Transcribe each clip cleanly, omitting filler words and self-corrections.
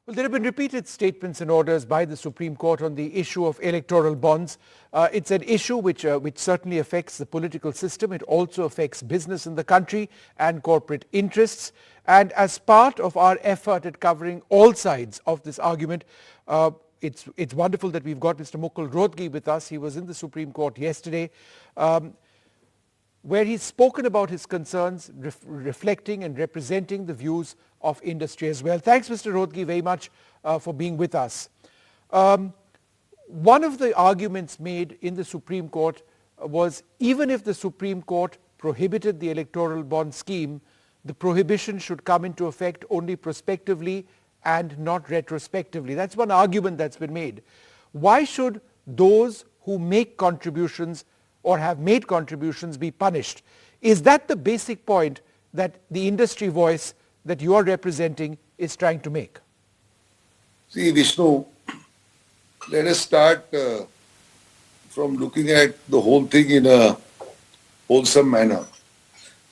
Well, there have been repeated statements and orders by the Supreme Court on the issue of electoral bonds. It's an issue which certainly affects the political system. It also affects business in the country and corporate interests. And as part of our effort at covering all sides of this argument, it's wonderful that we've got Mr. Mukul Rohatgi with us. He was in the Supreme Court yesterday, where he's spoken about his concerns, reflecting and representing the views of industry as well. Thanks, Mr. Rohtagi, very much for being with us. One of the arguments made in the Supreme Court was even if the Supreme Court prohibited the electoral bond scheme, the prohibition should come into effect only prospectively and not retrospectively. That's one argument that's been made. Why should those who make contributions or have made contributions be punished? Is that the basic point that the industry voice that you are representing is trying to make? See, Vishnu, let us start from looking at the whole thing in a wholesome manner.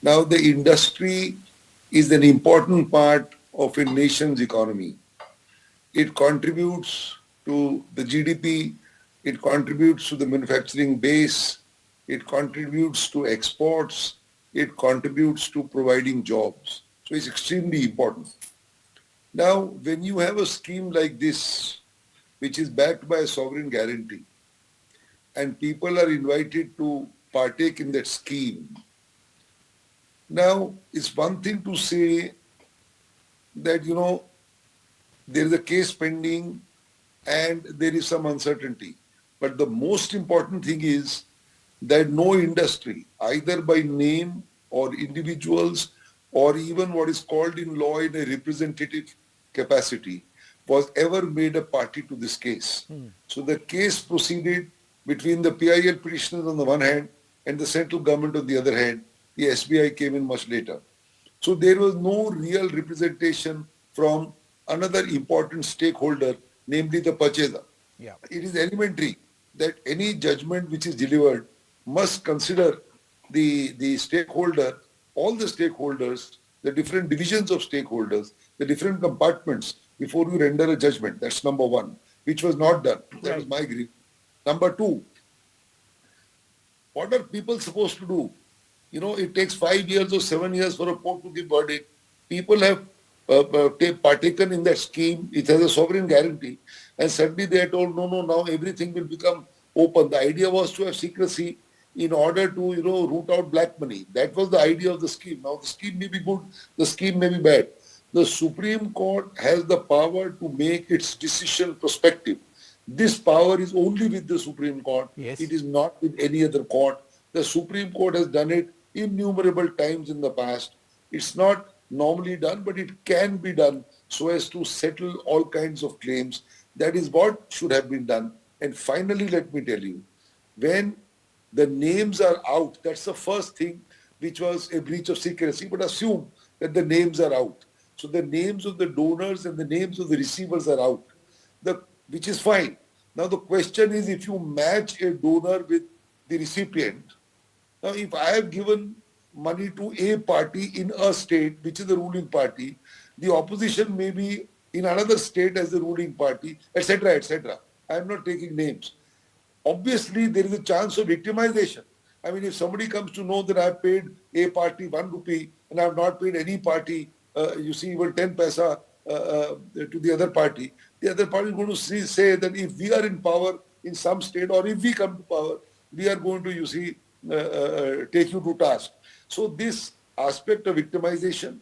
Now, the industry is an important part of a nation's economy. It contributes to the GDP, it contributes to the manufacturing base, it contributes to exports, it contributes to providing jobs. So it's extremely important. Now, when you have a scheme like this, which is backed by a sovereign guarantee, and people are invited to partake in that scheme, now it's one thing to say that, there is a case pending and there is some uncertainty. But the most important thing is that no industry, either by name or individuals or even what is called in law in a representative capacity, was ever made a party to this case. So the case proceeded between the PIL petitioners on the one hand and the central government on the other hand. The SBI came in much later. So there was no real representation from another important stakeholder, namely the purchaser. Yeah. It is elementary that any judgment which is delivered must consider the stakeholder, all the stakeholders, the different divisions of stakeholders, the different compartments before you render a judgment. That's number one, which was not done. That was my grief. Number two, what are people supposed to do? It takes 5 years or 7 years for a court to give verdict. People have partaken in that scheme. It has a sovereign guarantee. And suddenly they are told, no, now everything will become open. The idea was to have secrecy in order to, root out black money. That was the idea of the scheme. Now the scheme may be good, the scheme may be bad. The Supreme Court has the power to make its decision prospective. This power is only with the Supreme Court. Yes. It is not with any other court. The Supreme Court has done it innumerable times in the past. It's not normally done, but it can be done so as to settle all kinds of claims. That is what should have been done. And finally, let me tell you, when the names are out, that's the first thing which was a breach of secrecy, but assume that the names are out. So the names of the donors and the names of the receivers are out, which is fine. Now the question is, if you match a donor with the recipient, now if I have given money to a party in a state, which is the ruling party, the opposition may be in another state as the ruling party, etc., etc. I am not taking names. Obviously, there is a chance of victimization. I mean, if somebody comes to know that I have paid a party 1 rupee and I have not paid any party, even 10 paisa to the other party is going to say that if we are in power in some state or if we come to power, we are going to, take you to task. So this aspect of victimization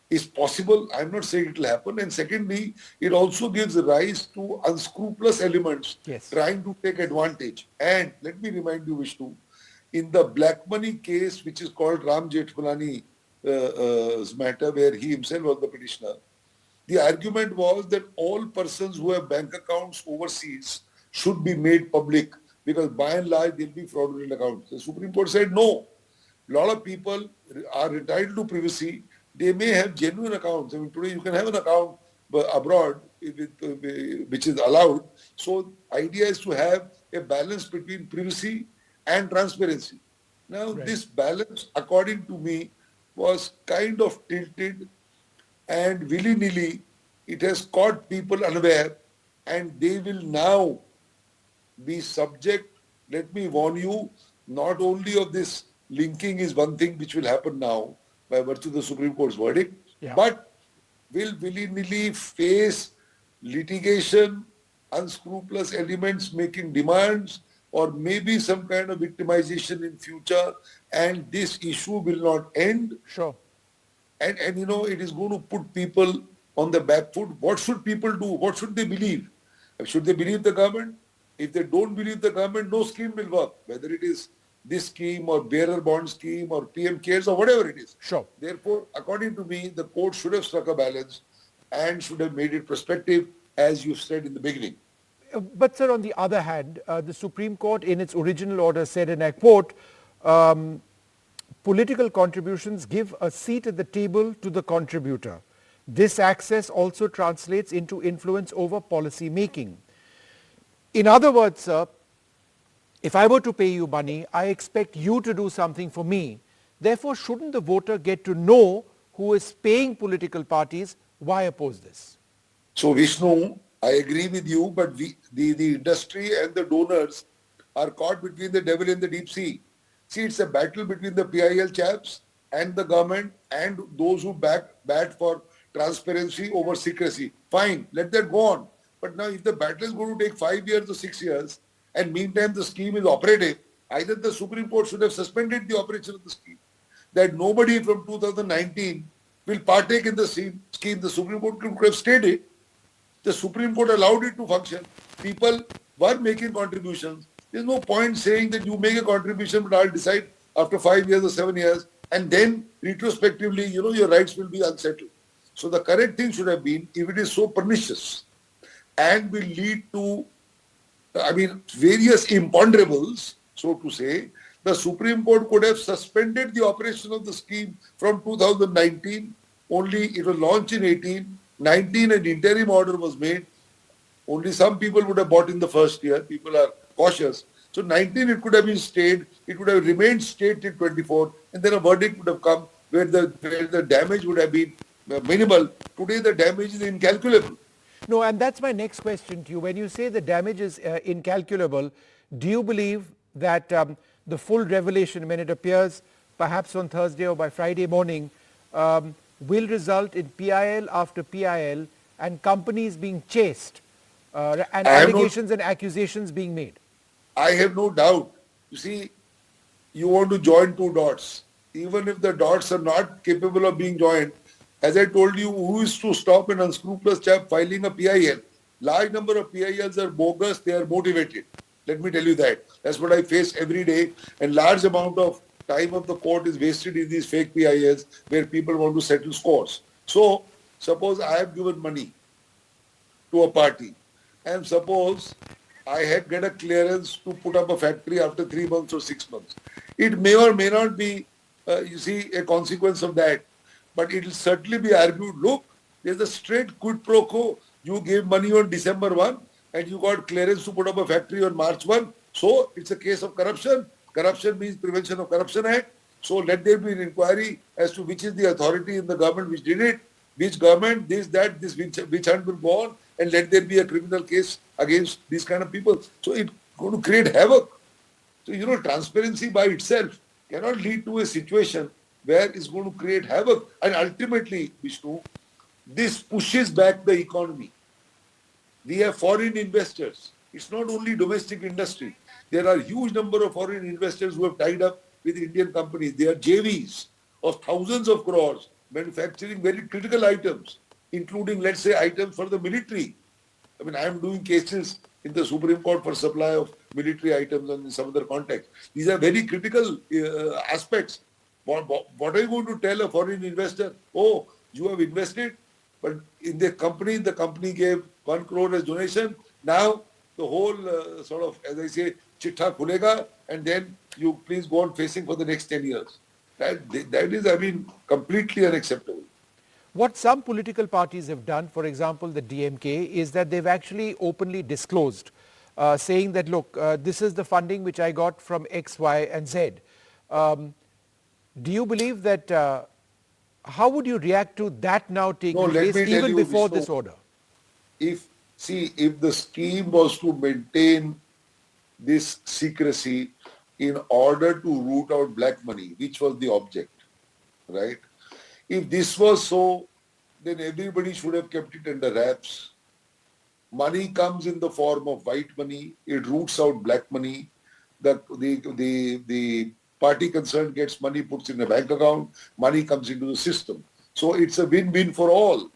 is possible. I'm not saying it will happen. And secondly, it also gives rise to unscrupulous elements trying to take advantage. And let me remind you, Vishnu, in the black money case, which is called Ram Jethmalani's matter, where he himself was the petitioner, the argument was that all persons who have bank accounts overseas should be made public because by and large they'll be fraudulent accounts. The Supreme Court said no. A lot of people are entitled to privacy. They may have genuine accounts. I mean, today you can have an account abroad, which is allowed. So idea is to have a balance between privacy and transparency. Now, this balance, according to me, was kind of tilted and willy-nilly It has caught people unaware, and they will now be subject. Let me warn you, not only of this linking is one thing which will happen now by virtue of the Supreme Court's verdict, Yeah. but will willy-nilly face litigation, unscrupulous elements making demands, or maybe some kind of victimization in future, and this issue will not end. Sure. And it is going to put people on the back foot. What should people do? What should they believe? Should they believe the government? If they don't believe the government, no scheme will work, whether it is this scheme or bearer bond scheme or PM cares or whatever it is. Sure. Therefore, according to me, the court should have struck a balance and should have made it prospective, as you said in the beginning. But sir, on the other hand, the Supreme Court in its original order said, and I quote, political contributions give a seat at the table to the contributor. This access also translates into influence over policy making. In other words, sir, if I were to pay you money, I expect you to do something for me. Therefore, shouldn't the voter get to know who is paying political parties? Why oppose this? So Vishnu, I agree with you, but the industry and the donors are caught between the devil and the deep sea. See, it's a battle between the PIL chaps and the government and those who bat for transparency over secrecy. Fine, let that go on. But now if the battle is going to take 5 years or 6 years, and meantime the scheme is operative, either the Supreme Court should have suspended the operation of the scheme, that nobody from 2019 will partake in the scheme. The Supreme Court could have stayed it. The Supreme Court allowed it to function. People were making contributions. There's no point saying that you make a contribution, but I'll decide after 5 years or 7 years, and then retrospectively, your rights will be unsettled. So the correct thing should have been, if it is so pernicious and will lead to, various imponderables, so to say, the Supreme Court could have suspended the operation of the scheme from 2019. Only it was launched in 18. 19, an interim order was made. Only some people would have bought in the first year. People are cautious. So 19, it could have been stayed. It would have remained stayed till 24, and then a verdict would have come where the damage would have been minimal. Today, the damage is incalculable. No, and that's my next question to you. When you say the damage is incalculable, do you believe that the full revelation, when it appears perhaps on Thursday or by Friday morning, will result in PIL after PIL and companies being chased and allegations and accusations being made? I have no doubt. You see, you want to join two dots. Even if the dots are not capable of being joined, as I told you, who is to stop an unscrupulous chap filing a PIL? Large number of PILs are bogus, they are motivated. Let me tell you that. That's what I face every day. And large amount of time of the court is wasted in these fake PILs where people want to settle scores. So, suppose I have given money to a party, and suppose I get a clearance to put up a factory after 3 months or 6 months. It may or may not be, a consequence of that. But it will certainly be argued, look, there's a straight quid pro quo. You gave money on December 1 and you got clearance to put up a factory on March 1. So it's a case of corruption. Corruption means Prevention of Corruption Act. So let there be an inquiry as to which is the authority in the government which did it, which government, this which hunt will go on, and let there be a criminal case against these kind of people. So it's going to create havoc. So, transparency by itself cannot lead to a situation where it's going to create havoc. And ultimately, Vishnu, this pushes back the economy. We have foreign investors. It's not only domestic industry. There are huge number of foreign investors who have tied up with Indian companies. They are JVs of thousands of crores manufacturing very critical items, including, let's say, items for the military. I am doing cases in the Supreme Court for supply of military items and in some other context. These are very critical aspects. What are you going to tell a foreign investor? Oh, you have invested, but in the company gave 1 crore as donation. Now the whole as I say, chitta khulega, and then you please go on facing for the next 10 years. That is, completely unacceptable. What some political parties have done, for example, the DMK, is that they've actually openly disclosed, saying that, look, this is the funding which I got from X, Y, and Z. Do you believe that How would you react to that now No, taking let place me tell even you, before Vishnu, this order? if the scheme was to maintain this secrecy in order to root out black money, which was the object, right? If this was so, then everybody should have kept it under wraps. Money comes in the form of white money. It roots out black money. The party concerned gets money, puts in a bank account. Money comes into the system. So it's a win-win for all.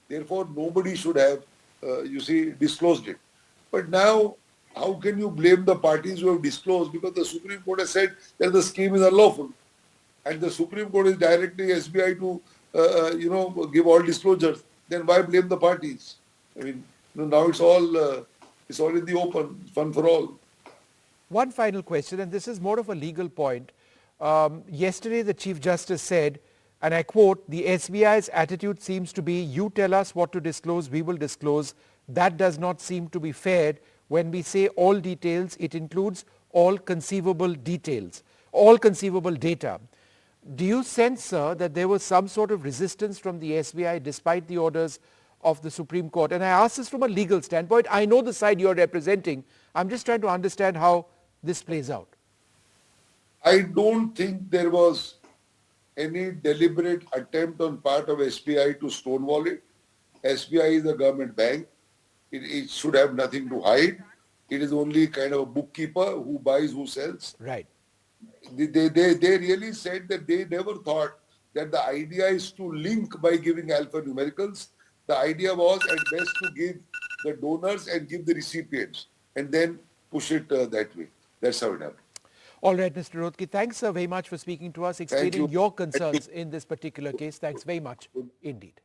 Therefore, nobody should have, disclosed it. But now, how can you blame the parties who have disclosed? Because the Supreme Court has said that the scheme is unlawful, and the Supreme Court is directing SBI to, give all disclosures. Then why blame the parties? I mean, now it's all in the open, fun for all. One final question, and this is more of a legal point. Yesterday, the Chief Justice said, and I quote, "The SBI's attitude seems to be, you tell us what to disclose, we will disclose. That does not seem to be fair. When we say all details, it includes all conceivable details, all conceivable data." Do you sense, sir, that there was some sort of resistance from the SBI despite the orders of the Supreme Court? And I ask this from a legal standpoint. I know the side you're representing. I'm just trying to understand how this plays out. I don't think there was any deliberate attempt on part of SBI to stonewall it. SBI is a government bank. It should have nothing to hide. It is only kind of a bookkeeper who buys, who sells. Right. They really said that they never thought that the idea is to link by giving alphanumericals. The idea was at best to give the donors and give the recipients and then push it that way. That's how it happened. All right, Mr. Rohtagi, thanks very much for speaking to us, Thank explaining you. your concerns in this particular case. Thanks very much indeed.